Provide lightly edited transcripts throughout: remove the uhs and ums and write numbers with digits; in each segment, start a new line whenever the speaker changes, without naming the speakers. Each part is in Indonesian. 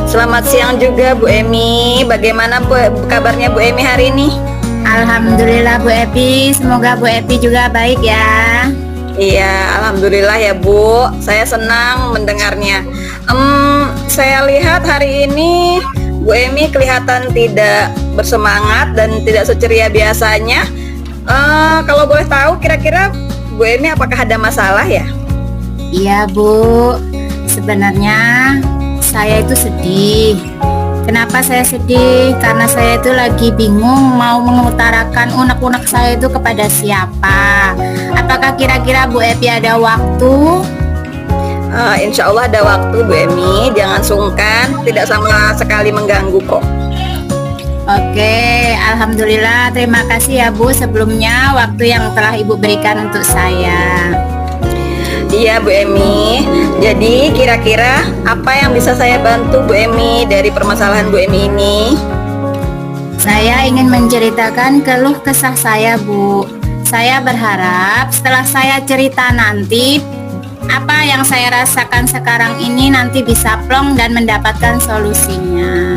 Selamat siang juga Bu Emi. Bagaimana kabarnya Bu Emi hari ini?
Alhamdulillah Bu Epi, semoga Bu Epi juga baik ya.
Iya, alhamdulillah ya Bu. Saya senang mendengarnya. Saya lihat hari ini Bu Emi kelihatan tidak bersemangat dan tidak seceria biasanya. Kalau boleh tahu, kira-kira Bu Emi apakah ada masalah ya?
Iya Bu, sebenarnya saya itu sedih. Kenapa saya sedih? Karena saya itu lagi bingung mau mengutarakan unek-unek saya itu kepada siapa. Apakah kira-kira Bu Epi ada waktu?
Insya Allah ada waktu Bu Emi. Jangan sungkan, tidak sama sekali mengganggu kok.
Oke, Alhamdulillah. Terima kasih ya Bu sebelumnya waktu yang telah Ibu berikan untuk saya.
Iya Bu Emi. Jadi kira-kira apa yang bisa saya bantu Bu Emi dari permasalahan Bu Emi ini?
Saya ingin menceritakan keluh kesah saya Bu. Saya berharap setelah saya cerita nanti, apa yang saya rasakan sekarang ini nanti bisa plong dan mendapatkan solusinya.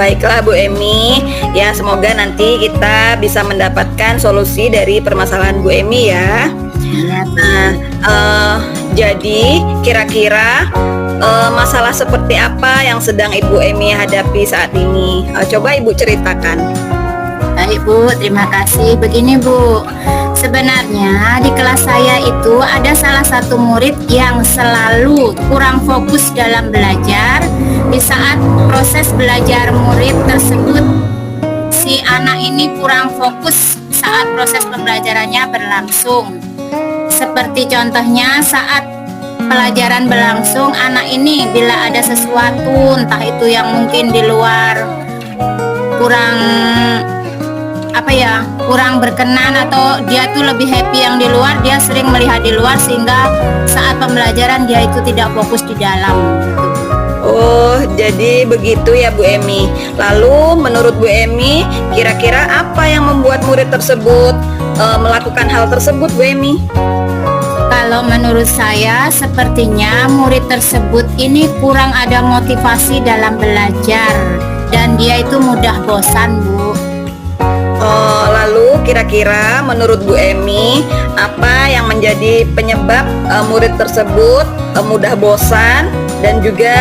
Baiklah Bu Emi. Ya, semoga nanti kita bisa mendapatkan solusi dari permasalahan Bu Emi ya. Jadi kira-kira masalah seperti apa yang sedang Ibu Emi hadapi saat ini? Coba Ibu ceritakan.
Baik Bu, terima kasih. Begini Bu, sebenarnya di kelas saya itu ada salah satu murid yang selalu kurang fokus dalam belajar. Di saat proses belajar murid tersebut, si anak ini kurang fokus saat proses pembelajarannya berlangsung. Seperti contohnya saat pelajaran berlangsung, anak ini bila ada sesuatu entah itu yang mungkin di luar kurang berkenan atau dia tuh lebih happy yang di luar, dia sering melihat di luar sehingga saat pembelajaran dia itu tidak fokus di dalam.
Oh, jadi begitu ya Bu Emi. Lalu menurut Bu Emi, kira-kira apa yang membuat murid tersebut melakukan hal tersebut Bu Emi?
Kalau menurut saya sepertinya murid tersebut ini kurang ada motivasi dalam belajar dan dia itu mudah bosan Bu.
Lalu kira-kira menurut Bu Emi, apa yang menjadi penyebab murid tersebut mudah bosan dan juga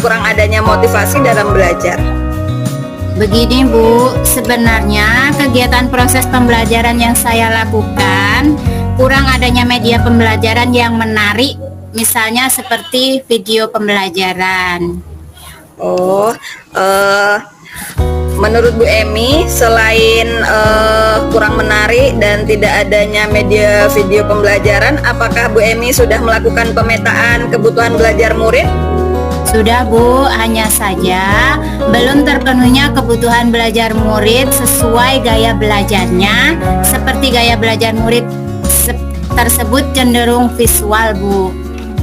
kurang adanya motivasi dalam belajar?
Begini Bu, sebenarnya kegiatan proses pembelajaran yang saya lakukan kurang adanya media pembelajaran yang menarik, misalnya seperti video pembelajaran.
Menurut Bu Emi, selain kurang menarik dan tidak adanya media video pembelajaran, apakah Bu Emi sudah melakukan pemetaan kebutuhan belajar murid?
Sudah Bu, hanya saja belum terpenuhnya kebutuhan belajar murid sesuai gaya belajarnya. Seperti gaya belajar murid tersebut cenderung visual Bu.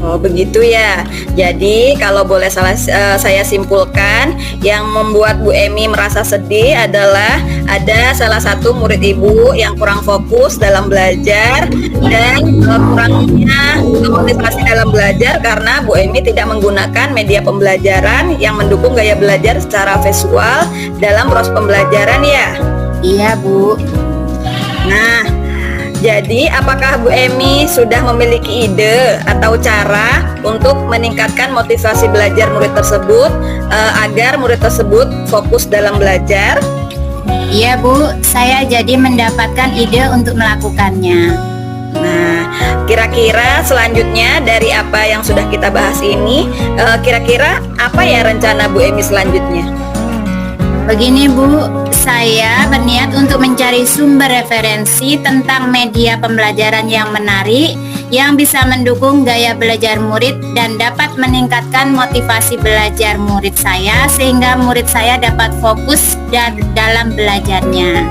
Oh begitu ya. Jadi kalau boleh saya simpulkan, yang membuat Bu Emi merasa sedih adalah ada salah satu murid Ibu yang kurang fokus dalam belajar dan kurangnya motivasi dalam belajar karena Bu Emi tidak menggunakan media pembelajaran yang mendukung gaya belajar secara visual dalam proses pembelajaran ya.
Iya Bu.
Nah, jadi apakah Bu Emi sudah memiliki ide atau cara untuk meningkatkan motivasi belajar murid tersebut agar murid tersebut fokus dalam belajar?
Iya Bu, saya jadi mendapatkan ide untuk melakukannya.
Nah, kira-kira selanjutnya dari apa yang sudah kita bahas ini, kira-kira apa ya rencana Bu Emi selanjutnya?
Begini Bu, saya berniat untuk mencari sumber referensi tentang media pembelajaran yang menarik, yang bisa mendukung gaya belajar murid dan dapat meningkatkan motivasi belajar murid saya sehingga murid saya dapat fokus dalam belajarnya.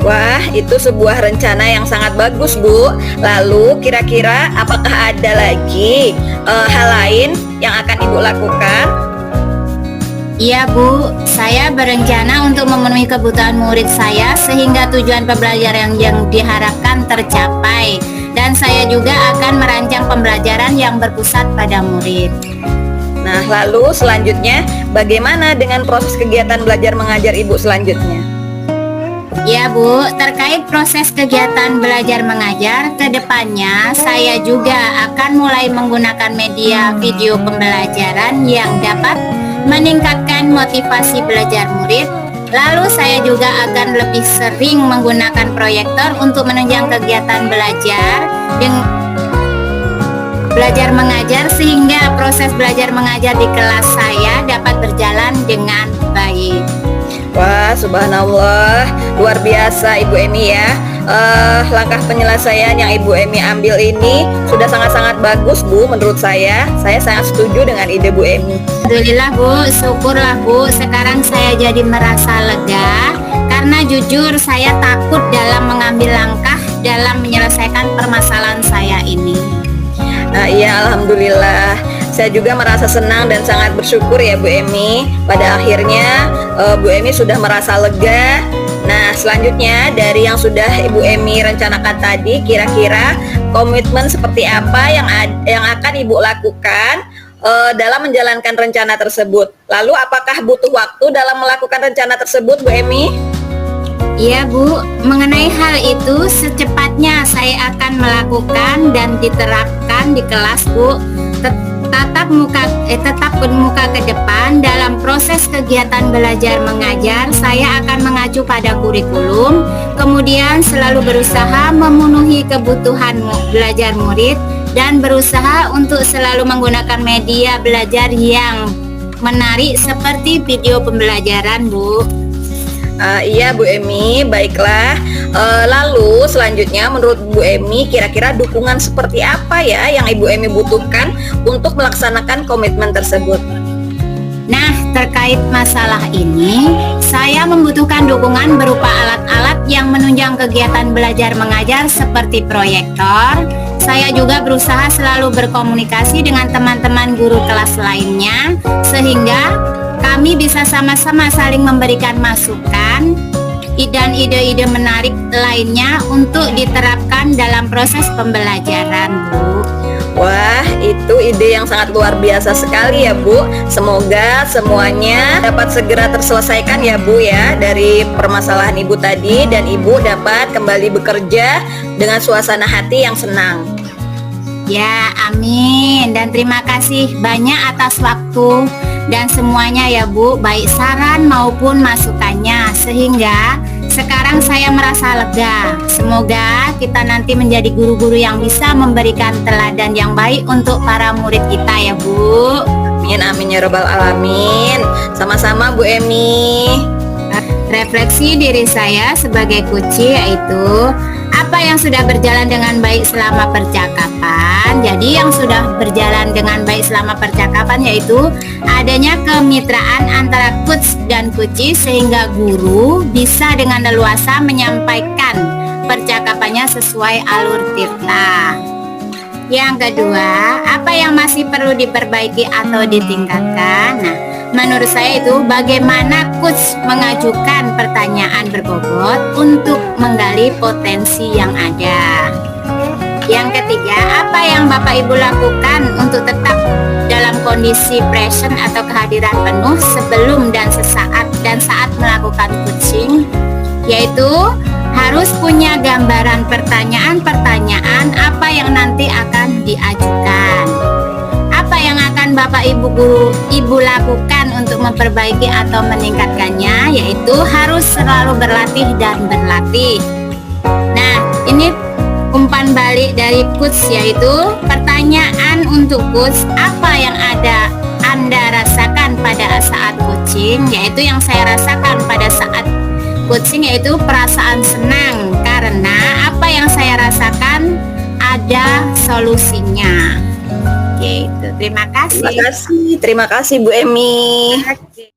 Wah, itu sebuah rencana yang sangat bagus Bu. Lalu kira-kira apakah ada lagi hal lain yang akan Ibu lakukan?
Iya Bu, saya berencana untuk memenuhi kebutuhan murid saya sehingga tujuan pembelajaran yang diharapkan tercapai. Dan saya juga akan merancang pembelajaran yang berpusat pada murid.
Nah, lalu selanjutnya bagaimana dengan proses kegiatan belajar mengajar Ibu selanjutnya?
Ya Bu, terkait proses kegiatan belajar mengajar, ke depannya saya juga akan mulai menggunakan media video pembelajaran yang dapat meningkatkan motivasi belajar murid. Lalu saya juga akan lebih sering menggunakan proyektor untuk menunjang kegiatan belajar mengajar sehingga proses belajar mengajar di kelas saya dapat berjalan dengan baik.
Wah, subhanallah, luar biasa Ibu Emi ya. Langkah penyelesaian yang Ibu Emi ambil ini sudah sangat-sangat bagus Bu menurut saya. Saya sangat setuju dengan ide Bu Emi.
Alhamdulillah Bu, syukurlah Bu. Sekarang saya jadi merasa lega karena jujur saya takut dalam mengambil langkah dalam menyelesaikan permasalahan saya ini.
Nah, iya, alhamdulillah. Saya juga merasa senang dan sangat bersyukur ya Bu Emi. Pada akhirnya Bu Emi sudah merasa lega. Nah, selanjutnya dari yang sudah Ibu Emi rencanakan tadi, kira-kira komitmen seperti apa yang akan Ibu lakukan dalam menjalankan rencana tersebut? Lalu apakah butuh waktu dalam melakukan rencana tersebut Bu Emi?
Iya Bu, mengenai hal itu secepatnya saya akan melakukan dan diterapkan di kelas Bu. Tetap bermuka ke depan dalam proses kegiatan belajar mengajar. Saya akan mengacu pada kurikulum, kemudian selalu berusaha memenuhi kebutuhan belajar murid dan berusaha untuk selalu menggunakan media belajar yang menarik seperti video pembelajaran Bu.
Iya Bu Emi, baiklah. Lalu selanjutnya menurut Bu Emi kira-kira dukungan seperti apa ya yang Ibu Emi butuhkan untuk melaksanakan komitmen tersebut?
Nah, terkait masalah ini, saya membutuhkan dukungan berupa alat-alat yang menunjang kegiatan belajar mengajar seperti proyektor. Saya juga berusaha selalu berkomunikasi dengan teman-teman guru kelas lainnya sehingga kami bisa sama-sama saling memberikan masukan dan ide-ide menarik lainnya untuk diterapkan dalam proses pembelajaran Bu.
Wah, itu ide yang sangat luar biasa sekali ya Bu. Semoga semuanya dapat segera terselesaikan ya Bu ya dari permasalahan Ibu tadi, dan Ibu dapat kembali bekerja dengan suasana hati yang senang.
Ya, amin. Dan terima kasih banyak atas waktu dan semuanya ya Bu, baik saran maupun masukannya, sehingga sekarang saya merasa lega. Semoga kita nanti menjadi guru-guru yang bisa memberikan teladan yang baik untuk para murid kita ya Bu.
Amin, amin ya robbal alamin. Sama-sama Bu Emi.
Refleksi diri saya sebagai kuci yaitu apa yang sudah berjalan dengan baik selama percakapan. Jadi yang sudah berjalan dengan baik selama percakapan yaitu adanya kemitraan antara coach dan kuci sehingga guru bisa dengan leluasa menyampaikan percakapannya sesuai alur tirta. Yang kedua, apa yang masih perlu diperbaiki atau ditingkatkan? Nah, menurut saya itu bagaimana coach mengajukan pertanyaan berbobot untuk menggali potensi yang ada. Yang ketiga, apa yang Bapak Ibu lakukan untuk tetap dalam kondisi present atau kehadiran penuh sebelum dan saat melakukan coaching, yaitu harus punya gambaran pertanyaan-pertanyaan apa yang nanti akan diajukan. Apa yang akan Bapak Ibu lakukan untuk memperbaiki atau meningkatkannya, yaitu harus selalu berlatih dan berlatih. Nah, ini umpan balik dari coach, yaitu pertanyaan untuk coach, apa yang Anda rasakan pada saat coaching, yaitu yang saya rasakan pada saat coaching yaitu perasaan senang karena apa yang saya rasakan ada solusinya. Oke, itu. Terima kasih.
Terima kasih Bu Emi.
Oke.